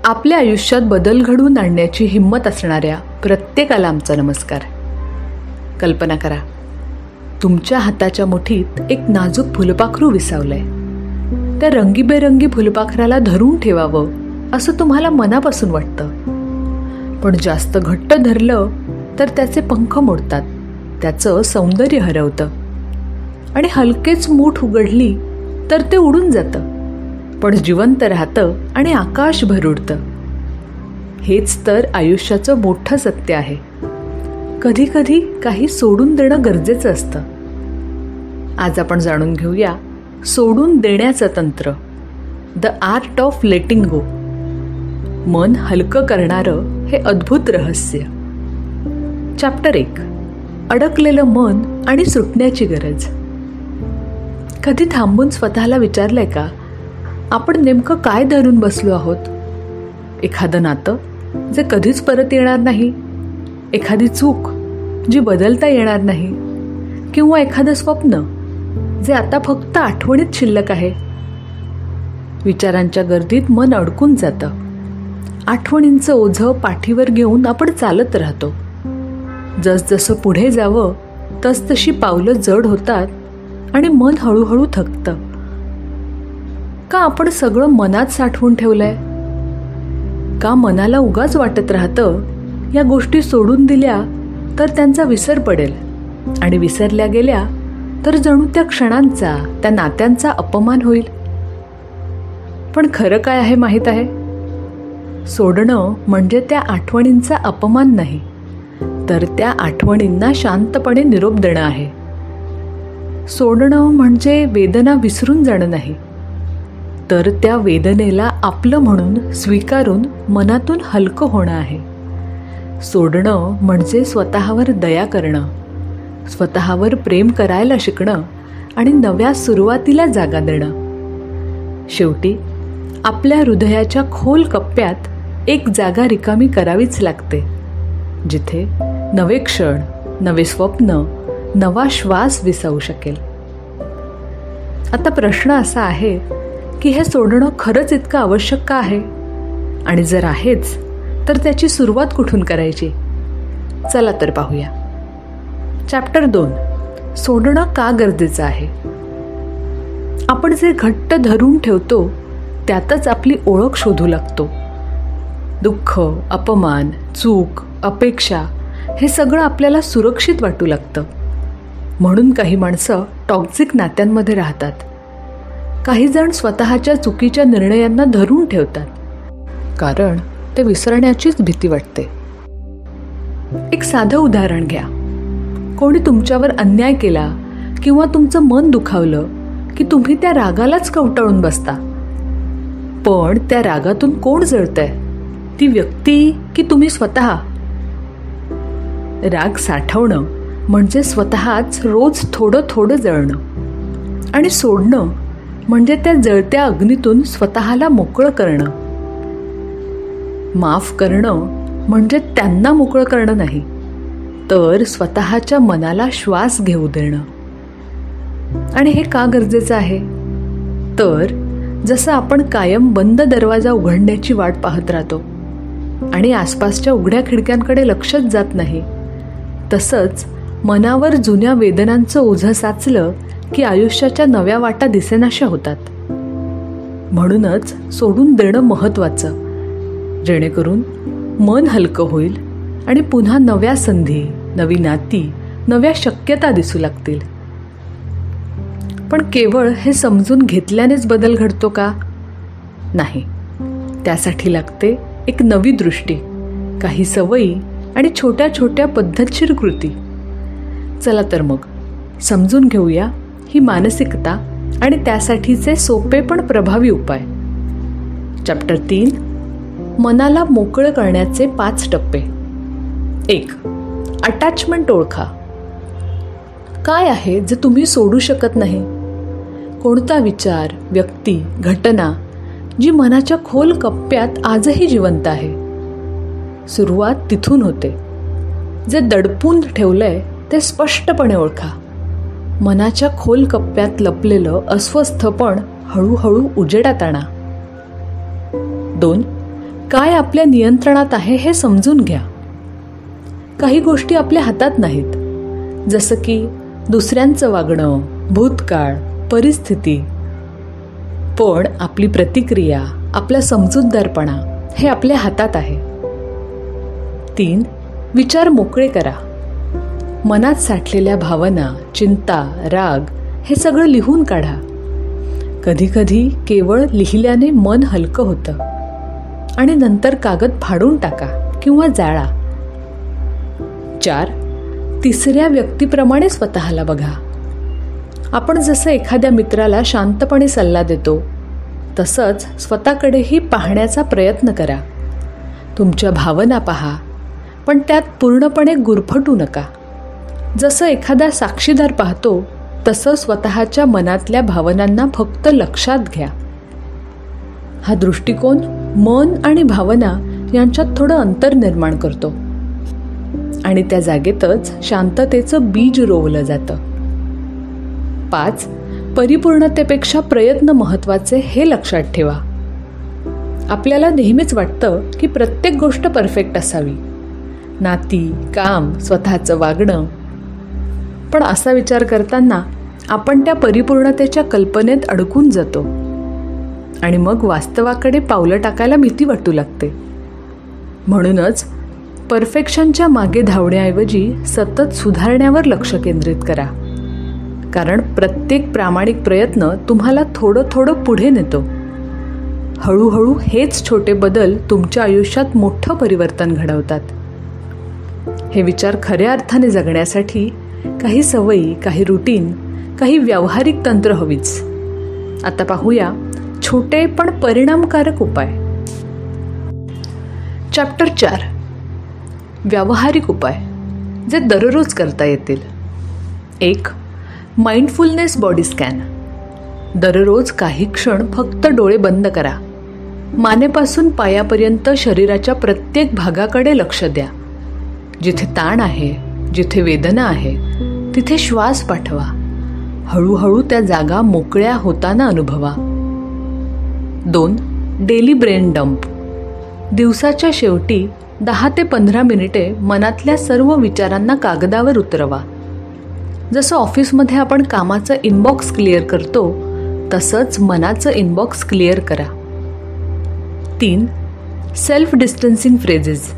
आपल्या आयुष्यात बदल घडवून आणण्याची हिंमत असणाऱ्या प्रत्येकाला आमचा नमस्कार. कल्पना करा, तुमच्या हाताच्या मुठीत एक नाजूक फुलपाखरू विसावलंय. त्या रंगीबेरंगी फुलपाखराला धरून ठेवावं असं तुम्हाला मनापासून वाटतं. पण जास्त घट्ट धरलं तर त्याचे पंख मोडतात, त्याचं सौंदर्य हरवतं. आणि हलकेच मूठ उघडली तर ते उडून जातं, पण जिवंत राहतं आणि आकाशभर उडतं. हेच तर आयुष्याचं मोठं सत्य आहे. कधी कधी काही सोडून देणं गरजेचं असतं. आज आपण जाणून घेऊया सोडून देण्याचं तंत्र, द आर्ट ऑफ लेटिंग गो. मन हलकं करणारं हे अद्भुत रहस्य. चॅप्टर 1, अडकलेलं मन आणि सुटण्याची गरज. कधी थांबून स्वतःला विचारलंय का, आपण नेमकं काय धरून बसलो आहोत? एखादं नातं जे कधीच परत येणार नाही, एखादी चूक जी बदलता येणार नाही, किंवा एखादं स्वप्न जे आता फक्त आठवणीत शिल्लक आहे. विचारांच्या गर्दीत मन अडकून जातं. आठवणींचं ओझं पाठीवर घेऊन आपण चालत राहतो. जसजसं पुढे जावं तसतशी पावलं जड होतात आणि मन हळूहळू थकतं. का आपण सगळं मनात साठवून ठेवलंय? का मनाला उगाच वाटत राहतं या गोष्टी सोडून दिल्या तर त्यांचा विसर पडेल, आणि विसरल्या गेल्या तर जणू त्या क्षणांचा, त्या नात्यांचा अपमान होईल. पण खरं काय आहे माहीत आहे? सोडणं म्हणजे त्या आठवणींचा अपमान नाही, तर त्या आठवणींना शांतपणे निरोप देणं आहे. सोडणं म्हणजे वेदना विसरून जाणं नाही, तर त्या वेदनेला आपलं म्हणून स्वीकारून मनातून हलकं होणं आहे. सोडणं म्हणजे स्वतःवर दया करणं, स्वतःवर प्रेम करायला शिकणं आणि नव्या सुरुवातीला जागा देणं. शेवटी आपल्या हृदयाच्या खोल कप्प्यात एक जागा रिकामी करावीच लागते, जिथे नवे क्षण, नवे स्वप्न, नवा श्वास विसावू शकेल. आता प्रश्न असा आहे की हे सोडणं खरंच इतकं आवश्यक का आहे? आणि जर आहेच तर त्याची सुरुवात कुठून करायची? चला तर पाहूया. चॅप्टर 2, सोडणं का गरजेचं आहे. आपण जे घट्ट धरून ठेवतो त्यातच आपली ओळख शोधू लागतो. दुःख, अपमान, चूक, अपेक्षा हे सगळं आपल्याला सुरक्षित वाटू लागतं. म्हणून काही माणसं टॉक्सिक नात्यांमध्ये राहतात. काही जण स्वतःच्या चुकीच्या निर्णयांना धरून ठेवतात, कारण ते विसरण्याचीच भीती वाटते. एक साधं उदाहरण घ्या. कोणी तुमच्यावर अन्याय केला किंवा तुमचं मन दुखावलं की तुम्ही त्या रागालाच कवटाळून बसता. पण त्या रागातून कोण जळतंय? ती व्यक्ती की तुम्ही स्वतः? राग साठवणं म्हणजे स्वतःच रोज थोडं थोडं जळणं, आणि सोडणं म्हणजे त्या जळत्या अग्नीतून स्वतःला मोकळं करणं. माफ करणं म्हणजे त्यांना मोकळं करणं नाही, तर स्वतःच्या मनाला श्वास घेऊ देणं. आणि हे का गरजेचं आहे? तर जसं आपण कायम बंद दरवाजा उघडण्याची वाट पाहत राहतो आणि आसपासच्या उघड्या खिडक्यांकडे लक्षच जात नाही, तसंच मनावर जुन्या वेदनांचं ओझं साचलं की आयुष्याच्या नव्या वाटा दिसेनाशा होतात. म्हणूनच सोडून देणं महत्त्वाचं, जेणेकरून मन हलकं होईल आणि पुन्हा नव्या संधी, नवी नाती, नव्या शक्यता दिसू लागतील. पण केवळ हे समजून घेतल्यानेच बदल घडतो का? नाही. त्यासाठी लागते एक नवी दृष्टी, काही सवयी आणि छोट्या छोट्या पद्धतशीर कृती. चला तर मग समजून घेऊया ही मानसिकता आणि त्यासाठीचे सोपे पण प्रभावी उपाय. चॅप्टर 3, मनाला मोकळं करण्याचे 5 टप्पे. 1. अटॅचमेंट ओळखा. काय आहे जे तुम्ही सोडू शकत नाही? कोणता विचार, व्यक्ती, घटना जी मनाच्या खोल कप्प्यात आजही जिवंत आहे? सुरुवात तिथून होते. जे दडपून ठेवलंय ते स्पष्टपणे ओळखा. मनाच्या खोल कप्प्यात लपलेलं अस्वस्थपण हळूहळू उजेडात आणा. 2. काय आपल्या नियंत्रणात आहे हे समजून घ्या. काही गोष्टी आपल्या हातात नाहीत, जसं की दुसऱ्यांचं वागणं, भूतकाळ, परिस्थिती. पण आपली प्रतिक्रिया, आपला समजूतदारपणा हे आपल्या हातात आहे. 3. विचार मोकळे करा. मनात साठलेल्या भावना, चिंता, राग हे सगळं लिहून काढा. कधीकधी केवळ लिहिल्याने मन हलकं होतं. आणि नंतर कागद फाडून टाका किंवा जाळा. 4. तिसऱ्या व्यक्तीप्रमाणे स्वतःला बघा. आपण जसं एखाद्या मित्राला शांतपणे सल्ला देतो, तसंच स्वतःकडेही पाहण्याचा प्रयत्न करा. तुमच्या भावना पहा, पण त्यात पूर्णपणे गुरफटू नका. जसं एखादा साक्षीदार पाहतो, तसं स्वतःच्या मनातल्या भावनांना फक्त लक्षात घ्या. हा दृष्टिकोन मन आणि भावना यांच्यात थोडं अंतर निर्माण करतो आणि त्या जागेतच शांततेचं बीज रोवलं जातं. 5. परिपूर्णतेपेक्षा प्रयत्न महत्त्वाचे हे लक्षात ठेवा. आपल्याला नेहमीच वाटतं की प्रत्येक गोष्ट परफेक्ट असावी, नाती, काम, स्वतःचं वागणं. पण असा विचार करताना आपण त्या परिपूर्णतेच्या कल्पनेत अडकून जातो आणि मग वास्तवाकडे पावलं टाकायला भीती वाटू लागते. म्हणूनच परफेक्शनच्या मागे धावण्याऐवजी सतत सुधारण्यावर लक्ष केंद्रित करा. कारण प्रत्येक प्रामाणिक प्रयत्न तुम्हाला थोडं थोडं पुढे नेतो. हळूहळू हेच छोटे बदल तुमच्या आयुष्यात मोठं परिवर्तन घडवतात. हे विचार खऱ्या अर्थाने जगण्यासाठी काही सवयी, काही रुटीन, काही व्यावहारिक तंत्र हवीच. आता पाहूया छोटे पण परिणामकारक उपाय. चॅप्टर 4. व्यावहारिक उपाय जे दररोज करता येतील. 1. Mindfulness body scan. दररोज काही क्षण फक्त डोळे बंद करा. मानेपासून पायापर्यंत शरीराच्या प्रत्येक भागाकडे लक्ष द्या. जिथे ताण आहे, जिथे वेदना आहे, तिथे श्वास पाठवा. हळूहळू त्या जागा मोकळ्या होताना अनुभवा. 2. Daily brain dump. दिवसाच्या शेवटी 10 ते 15 मिनिटे मनातल्या सर्व विचारांना कागदावर उतरवा. जसं ऑफिसमध्ये आपण कामाचं इनबॉक्स क्लिअर करतो, तसंच मनाचं इनबॉक्स क्लिअर करा. 3. Self distancing phrases.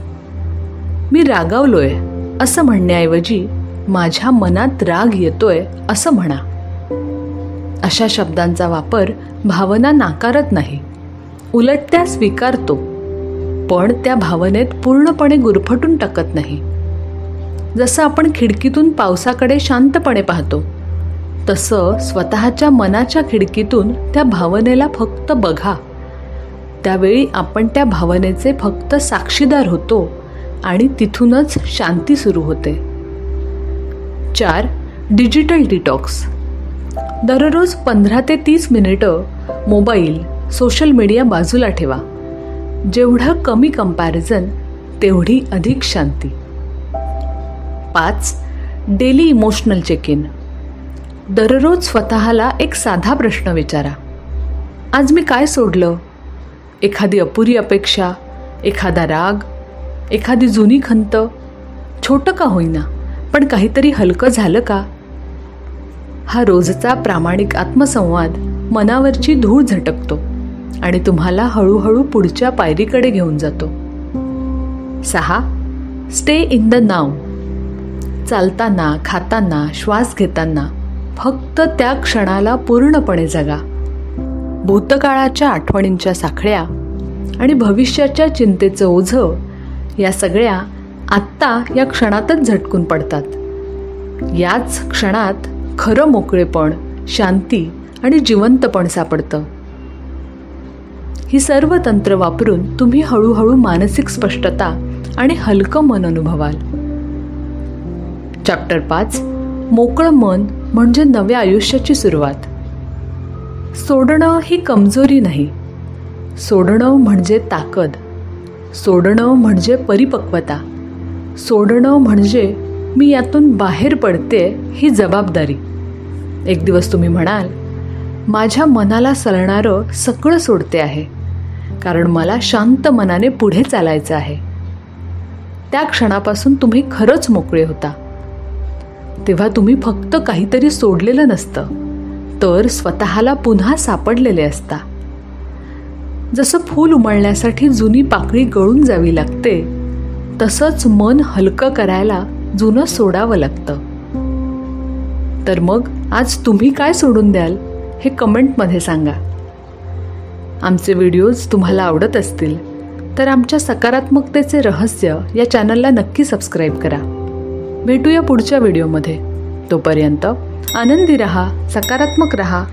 मी रागावलोय असं म्हणण्याऐवजी माझ्या मनात राग येतोय असं म्हणा. अशा शब्दांचा वापर भावना नाकारत नाही, उलट त्या स्वीकारतो, पण त्या भावनेत पूर्णपणे गुरफटून टाकत नाही. जसं आपण खिडकीतून पावसाकडे शांतपणे पाहतो, तसं स्वतःच्या मनाच्या खिडकीतून त्या भावनेला फक्त बघा. त्यावेळी आपण त्या भावनेचे फक्त साक्षीदार होतो आणि तिथूनच शांती सुरू होते. 4. Digital detox. दररोज 15 ते 30 मिनिटं मोबाईल, सोशल मीडिया बाजूला ठेवा. जेवढं कमी कंपॅरिझन, तेवढी अधिक शांती. 5. Daily emotional check in. दररोज स्वतःला एक साधा प्रश्न विचारा. आज मी काय सोडलं? एखादी अपुरी अपेक्षा, एखादा राग, एखादी जुनी खंत. छोटं का होईना, पण काहीतरी हलकं झालं का? हा रोजचा प्रामाणिक आत्मसंवाद मनावरची धूळ झटकतो आणि तुम्हाला हळूहळू पुढच्या पायरीकडे घेऊन जातो. 6. स्टे इन द नाव. चालताना, खाताना, श्वास घेताना फक्त त्या क्षणाला पूर्णपणे जगा. भूतकाळाच्या आठवणींच्या साखळ्या आणि भविष्याच्या चिंतेचं ओझं या सगळ्या आत्ता या क्षणातच झटकून पडतात. याच क्षणात खरं मोकळेपण, शांती आणि जिवंतपण सापडतं. ही सर्व तंत्र वापरून तुम्ही हळूहळू मानसिक स्पष्टता आणि हलकं मन अनुभवाल. चॅप्टर 5. मोकळं मन म्हणजे नव्या आयुष्याची सुरुवात. सोडणं ही कमजोरी नाही. सोडणं म्हणजे ताकद. सोडणं म्हणजे परिपक्वता. सोडणं म्हणजे मी यातून बाहेर पडते ही जबाबदारी. एक दिवस तुम्ही म्हणाल, माझ्या मनाला सलणारं सगळं सोडते आहे, कारण मला शांत मनाने पुढे चालायचं आहे. त्या क्षणापासून तुम्ही खरंच मोकळे होता. तेव्हा तुम्ही फक्त काहीतरी सोडलेलं नसतं, तर स्वतःला पुन्हा सापडलेले असता. जसं फूल उमलण्यासाठी जुनी पाकळी गळून जावी लागते, तसंच मन हलकं करायला जुनं सोडावं लागतं. तर मग आज तुम्ही काय सोडून द्याल हे कमेंटमध्ये सांगा. आमचे व्हिडिओज तुम्हाला आवडत असतील तर आमच्या सकारात्मकतेचे रहस्य या चॅनलला नक्की सबस्क्राईब करा. भेटूया पुढच्या व्हिडिओमध्ये. तोपर्यंत आनंदी रहा, सकारात्मक रहा.